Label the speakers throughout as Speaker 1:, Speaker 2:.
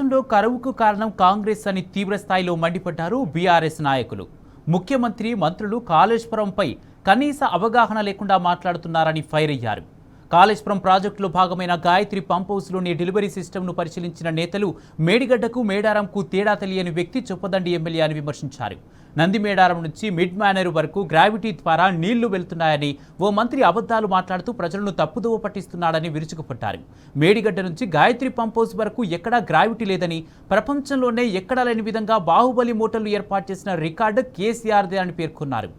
Speaker 1: రాష్ట్రంలో కరువుకు కారణం కాంగ్రెస్ అని తీవ్రస్థాయిలో మండిపడ్డారు బీఆర్ఎస్ నాయకులు. ముఖ్యమంత్రి, మంత్రులు కాళేశ్వరంపై కనీస అవగాహన లేకుండా మాట్లాడుతున్నారని ఫైర్ అయ్యారు. కాళేశ్వరం ప్రాజెక్టులో భాగమైన గాయత్రి పంప్ హౌస్లోని డెలివరీ సిస్టమ్ను పరిశీలించిన నేతలు మేడిగడ్డకు, మేడారంకు తేడా తెలియని వ్యక్తి చొప్పదండి ఎమ్మెల్యే అని విమర్శించారు. నంది మేడారం నుంచి మిడ్ మ్యానర్ వరకు గ్రావిటీ ద్వారా నీళ్లు వెళ్తున్నాయని ఓ మంత్రి అబద్ధాలు మాట్లాడుతూ ప్రజలను తప్పుదోవ పట్టిస్తున్నాడని విరుచుకుపడ్డారు. మేడిగడ్డ నుంచి గాయత్రి పంప్ హౌస్ వరకు ఎక్కడా గ్రావిటీ లేదని, ప్రపంచంలోనే ఎక్కడా లేని విధంగా బాహుబలి మోటార్లు ఏర్పాటు చేసిన రికార్డు కేసీఆర్దే అని పేర్కొన్నారు.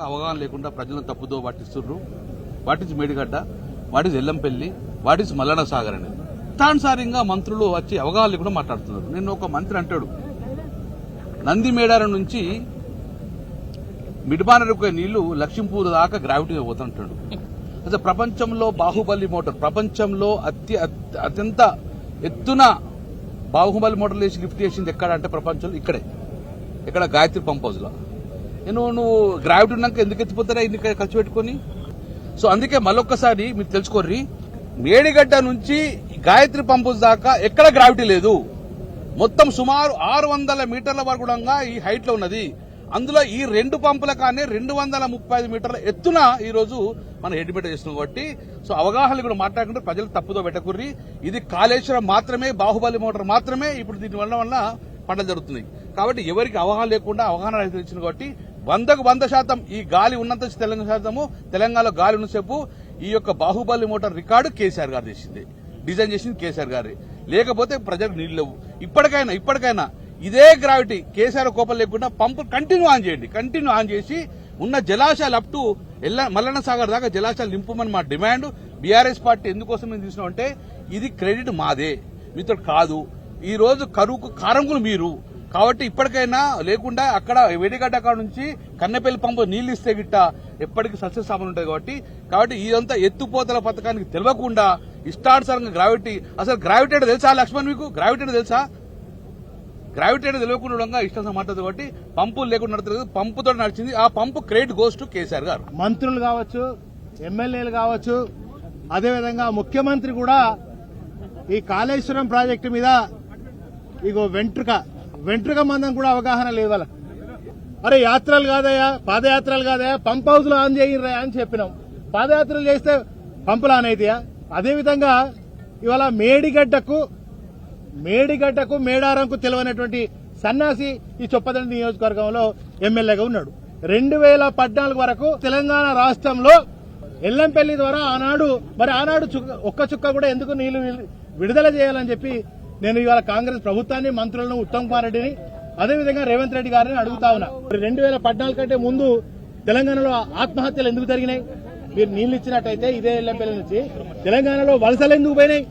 Speaker 2: అవగాహన లేకుండా ప్రజలను తప్పుదో పట్టిస్తున్నారు. What is Medigadda, what is Yellampalli, what is Mallanna Sagar అనేది ఇష్టానుసారంగా మంత్రులు వచ్చి అవగాహన లేకుండా మాట్లాడుతున్నారు. నేను ఒక మంత్రి అంటాడు, నంది మేడారం నుంచి మిడ్మానరుకు నీళ్లు లక్ష్మీపూర్ దాకా గ్రావిటీ పోతుంటాడు. అసలు ప్రపంచంలో బాహుబలి మోటార్, ప్రపంచంలో అత్యంత ఎత్తున బాహుబలి మోటార్లు వేసి లిఫ్ట్ చేసింది ఎక్కడ అంటే ప్రపంచంలో ఇక్కడే, ఇక్కడ గాయత్రి పంప్ హౌస్ లో. నువ్వు గ్రావిటీ ఉన్నాక ఎందుకు ఎత్తిపోతారా ఇన్ని ఖర్చు పెట్టుకుని? సో అందుకే మళ్ళొక్కసారి మీరు తెలుసుకోర్రి, మేడిగడ్డ నుంచి గాయత్రి పంప్ హౌస్ దాకా ఎక్కడ గ్రావిటీ లేదు. మొత్తం సుమారు 600 మీటర్ల వరకు కూడా ఈ హైట్ లో ఉన్నది. అందులో ఈ 2 పంపుల కానీ 235 మీటర్ల ఎత్తున ఈ రోజు మనం ఎడ్మిట్ చేస్తున్నాం. కాబట్టి సో అవగాహన కూడా మాట్లాడుకుంటే ప్రజలు తప్పుదో పెట్టకుర్రి. ఇది కాళేశ్వరం మాత్రమే, బాహుబలి మోటార్ మాత్రమే ఇప్పుడు దీని వల్ల పంటలు జరుగుతున్నాయి. కాబట్టి ఎవరికి అవగాహన లేకుండా అవగాహన రైతులు కాబట్టి 100% ఈ గాలి ఉన్నంత తెలంగాణలో గాలి ఉన్నసేపు ఈ యొక్క బాహుబలి మోటార్ రికార్డు కేసీఆర్ గారు చేసింది, డిజైన్ చేసింది కేసీఆర్ గారి. లేకపోతే ప్రజలకు నీళ్లు లేవు. ఇప్పటికైనా ఇదే గ్రావిటీ కేసీఆర్ కోపం లేకుండా పంపు కంటిన్యూ ఆన్ చేయండి. కంటిన్యూ ఆన్ చేసి ఉన్న జలాశయాలు అప్ టు మల్లన్న సాగర్ దాకా జలాశయాలు నింపమని మా డిమాండ్. బీఆర్ఎస్ పార్టీ ఎందుకోసం మేము తీసుకున్నామంటే ఇది క్రెడిట్ మాదే, మీతో కాదు. ఈ రోజు కరువుకు కారంకులు మీరు. కాబట్టి ఇప్పటికైనా లేకుండా అక్కడ వేడిగడ్డ అక్కడ నుంచి కన్నెపల్లి పంపు నీళ్లు ఇస్తే గిట్ట ఎప్పటికీ సస్యసామలు ఉంటాయి. కాబట్టి ఇదంతా ఎత్తుపోతల పథకానికి తెలియకుండా ఇష్టానుసారంగా గ్రావిటీ, అసలు గ్రావిటీ అంటే తెలుసా లక్ష్మణ్ మీకు? గ్రావిటీ అంటే తెలుసా? గ్రావిటీ అంటే తెలియకుండా ఇష్టం మాట్లాడదు. కాబట్టి పంపులు లేకుండా నడుతుంది, పంపుతో నడిచింది. ఆ పంపు క్రెడిట్ గోస్ టు కేసీఆర్ గారు.
Speaker 3: మంత్రులు కావచ్చు, ఎమ్మెల్యేలు కావచ్చు, అదేవిధంగా ముఖ్యమంత్రి కూడా ఈ కాళేశ్వరం ప్రాజెక్టు మీద ఇగో వెంట్రుక మందం కూడా అవగాహన లేదు వాళ్ళ. అరే యాత్రలు కాదయా, పాదయాత్రలు కాదయా, పంప్ హౌస్ లో ఆన్ చేయరా అని చెప్పినాం. పాదయాత్రలు చేస్తే పంపులు ఆన్ అయితాయా? అదేవిధంగా ఇవాళ మేడిగడ్డకు మేడారంకు తెలియనటువంటి సన్నాసి ఈ చొప్పదండి నియోజకవర్గంలో ఎమ్మెల్యేగా ఉన్నాడు. 2014 వరకు తెలంగాణ రాష్ట్రంలో ఎల్లంపల్లి ద్వారా ఆనాడు ఒక్క చుక్క కూడా ఎందుకు నీళ్లు విడుదల చేయాలని చెప్పి నేను ఇవాళ కాంగ్రెస్ ప్రభుత్వాన్ని, మంత్రులను, ఉత్తమ్ కుమార్ రెడ్డిని, అదేవిధంగా రేవంత్ రెడ్డి గారిని అడుగుతా ఉన్నా. 2014 కంటే ముందు తెలంగాణలో ఆత్మహత్యలు ఎందుకు జరిగినాయి? మీరు నీళ్లు ఇచ్చినట్టయితే ఇదే ఎల్లంపల్లి నుంచి తెలంగాణలో వలసలు ఎందుకు పోయినాయి?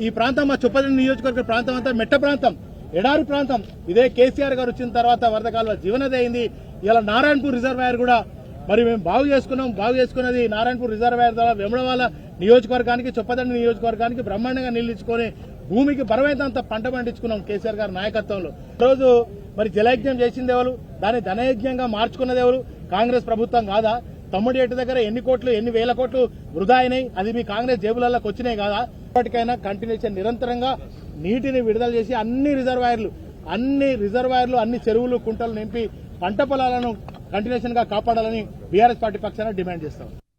Speaker 3: ఈ ప్రాంతం, మా చొప్పదండి నియోజకవర్గ ప్రాంతం అంతా మెట్ట ప్రాంతం, ఎడారి ప్రాంతం. ఇదే కేసీఆర్ గారు వచ్చిన తర్వాత వరద కాలువ జీవనది అయింది. ఇలా నారాయణపూర్ రిజర్వాయర్ కూడా మరి మేము బాగు చేసుకున్నది నారాయణపూర్ రిజర్వాయర్ ద్వారా వెములవాడ నియోజకవర్గానికి, చొప్పదండి నియోజకవర్గానికి బ్రహ్మాండంగా నీళ్లు ఇచ్చుకొని భూమికి బరమైనంత పంట పండించుకున్నాం కేసీఆర్ గారి నాయకత్వంలో. రోజు మరి జలయజ్ఞం చేసింది ఎవరు? దాన్ని ధనయజ్ఞంగా మార్చుకున్నది ఎవరు? కాంగ్రెస్ ప్రభుత్వం కాదా? తమ్ముడి ఎట్టు దగ్గర ఎన్ని వేల కోట్లు వృధా అయినాయి, అది మీ కాంగ్రెస్ జేబులలోకి వచ్చినాయి కాదా? ఇప్పటికైనా కంటిన్యూషన్ నిరంతరంగా నీటిని విడుదల చేసి అన్ని రిజర్వాయర్లు అన్ని చెరువులు, కుంటలు నింపి పంట పొలాలను కంటిన్యూషన్ గా కాపాడాలని బీఆర్ఎస్ పార్టీ పక్షాన డిమాండ్ చేస్తాం.